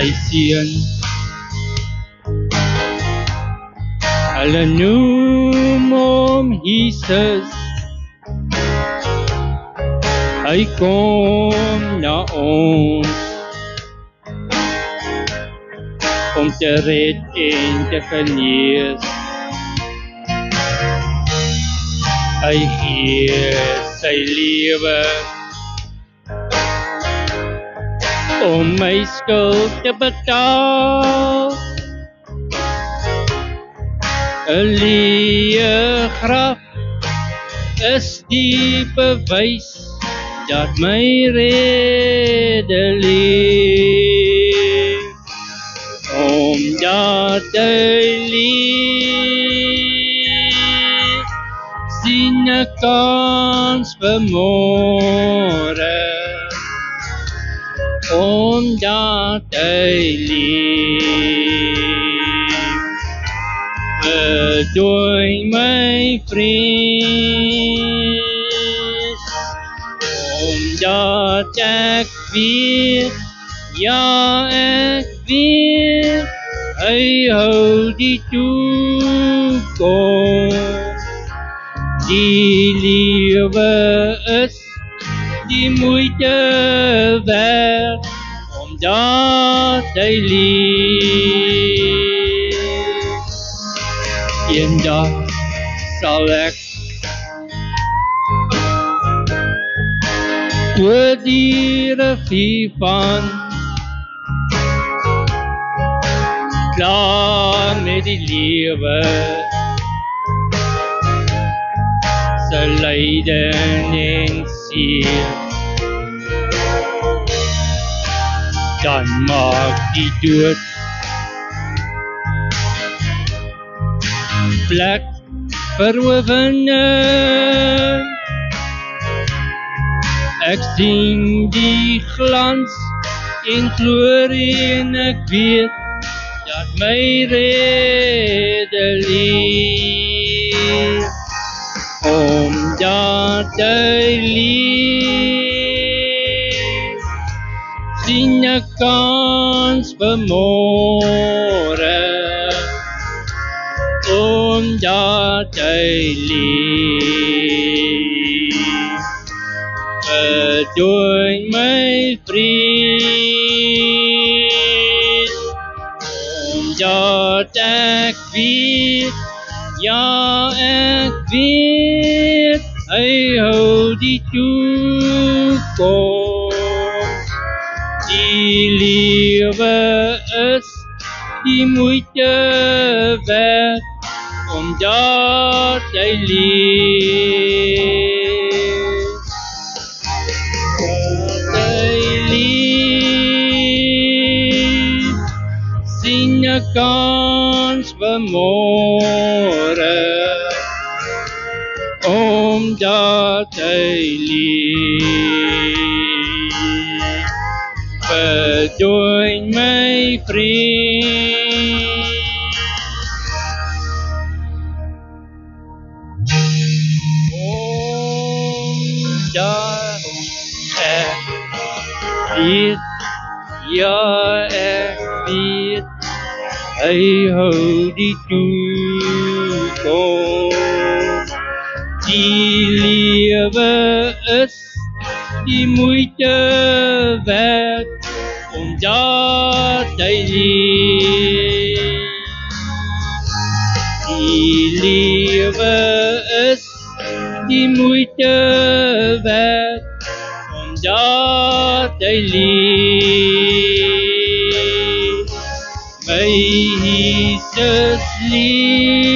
hy seun. Hulle noem hom Jesus. Hy kom na ons om te red en te genees. Hy gee sy lewe om my skuld te betaal. 'n leë graf is die bewys dat my redder leef. Omdat hy leef, sien 'n kans vir môre. Omdat hy leef, verdooi my vrees. Omdat ek weet, ja ek weet, hy hou die toekoms. Die lewe is die moeite werd, omdat hy leef. Eendag sal ek oor die rivier van, klaar met die lewe, sy lijden en seer. Dan maak die dood plek vir oorwinning. Ek sien die glans en glorie en ek weet dat my redder leef. Omdat hy leef, sien ek kans vir môre. Omdat hy leef, verdooi my vrees. Omdat ek weet, ja ek weet, hy hou die toekoms. Die lewe is die moeite werd, omdat hy leef. Omdat hy leef, sien ek kans vir môre. Omdat hy leef, verdooi my vrees. Omdat ek weet, ja ek weet, hy hou die toekoms. Die lewe is die moeite werd, omdat hy leef. Die lewe is die moeite werd, omdat hy leef. My Jesus leef.